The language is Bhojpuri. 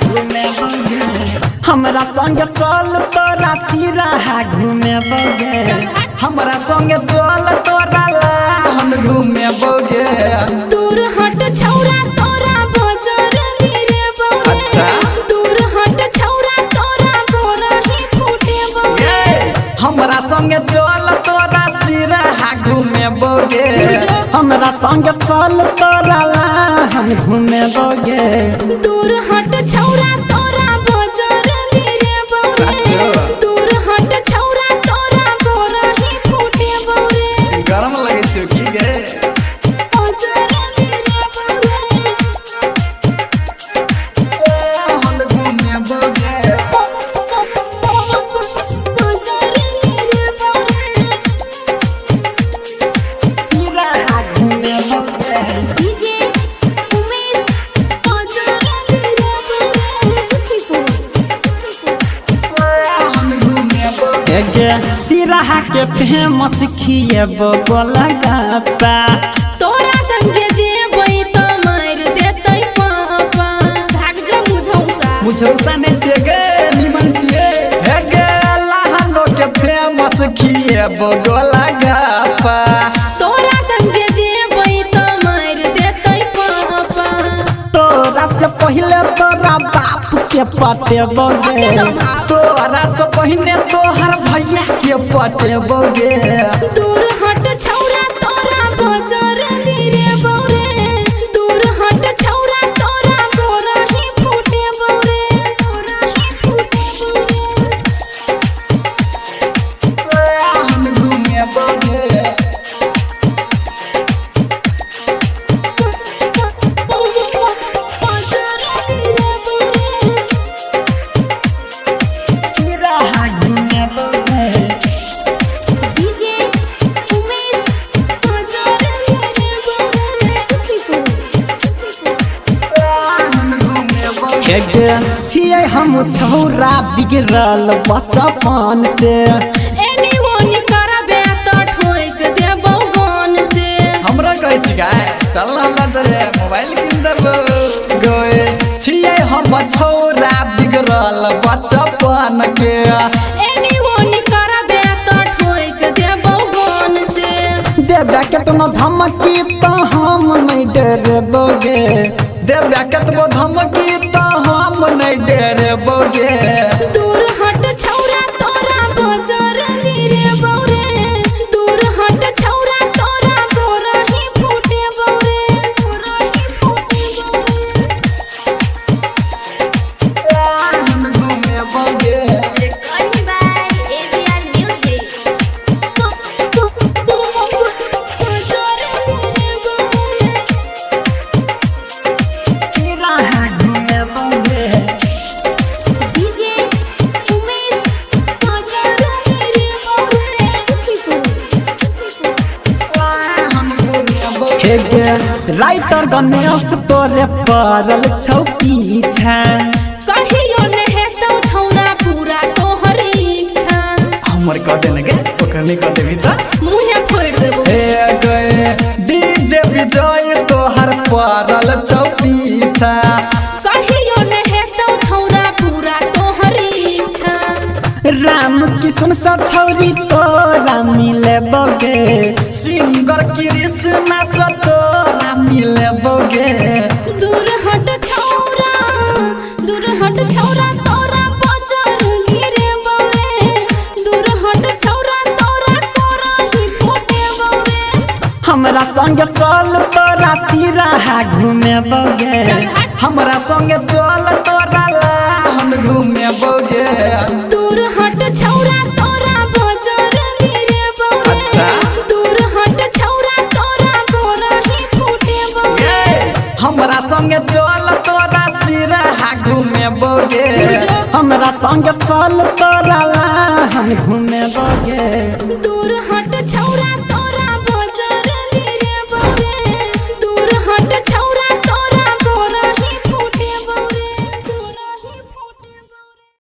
घूमे बगे हमरा संग चल तोरा सिराहा घूमे बगे हमरा संगे चल तोरा लाहन घूमे बगे दूर हट छौरा तोरा बजर गिरे बगे दूर हट छौरा तोरा बोरही फूटे बगे हमरा संगे चल तोरा सिराहा घूमे बगे हमरा संग चल तोरा लाहन घूमे बगे दूर हट छौरा तोरा बजर गिरे बगे दूर हट छौरा तोरा बोरही फूटे बगे गरम लगे छौ की गे बजर गिरे बगे हम घूमे बगे बजर गिरे बगे सिराहा घूमे बगे डीजे उमेश बजर गिरे बगे सुखीपुर हम घूमे बगे गे सिराहा के फेमस खिएबो गोलगप्पा तोरा संगे जेबै त मार देतै पापा भाग जा मुझौसा मुझौसा नहीं छे गे निमन छिए हे गे लाहनो के फेमस खिएबो गोलगप्पा तोरा संगे जेबै त मार देतै पापा तोरा से पहले तोरा बाप के पटेबोगे तोरा से पहिने तोहर भैया के पटेबोगे दूर हट छौरा तोरा बजर गिरे बौरे दूर हट छौरा तोरा बोरही फूटे बौरे बोरही फूटे बौरे हम घूमे बगे बजर गिरे बौरे सिराहा घूमे बगे डीजे उमेश बजर गिरे बौरे सुखीपुर हम घूमे बगे गे छियै हम छौरा बिगड़ल बचपन से एनी ओनी करबे त ठोक देबौ गान से हमरा कहै छी गाय चल ना हमरा चले मोबाइल किन देबो गए छियै हम छौरा बिगड़ल बचपन के एनी ओनी करबे त ठोक देबौ गान से देबे केतनो धमकी तो हम नहीं डरबोगे देबे केतबो धमकी तो हम नहीं डरबोगे दूर हट छौरा तोरा बजर गिरे बौरे दूर हट छौरा तोरा बोरही फूटे बौरे बोरही फूटे बौरे हम घूमे बगे Recording by AVR Music. बजर गिरे बौरे सिराहा घूमे बगे डीजे उमेश बजर गिरे बौरे सुखीपुर हम घूमे बगे गे राइटर गणेश तोरे पड़ल छौ पीछा कहियो ने हेतौ छौरा पूरा तोहर इच्छा हमर कह देने गे ओकर नहीं कह देबी त मुहे फोड़ देबो ए गए डीजे विजय तोहर पड़ल चौपीछा कहियो ने हेतौ छौरा पूरा तोहर इच्छा राम किशन सा छौरी तोरा मिले बगे सिंगर कृष्ण से तोरा मिले बगे दूर हट छौरा तोरा बजर गिरे बौरे दूर हट छौरा तोरा कोरही फूटे बौरे हमरा संग चल तोरा सिराहा घूमे बगे हमरा संगे चल तोरा लाहन घूमे बगे दूर हट छौरा तोरा बजर गिरे बौरे दूर हट छौरा तोरा बोरही फूटे बौरे हमरा संगे चल तोरा सिराहा घूमे बगे हमरा संग चल तोरा लाहन घूमे बगे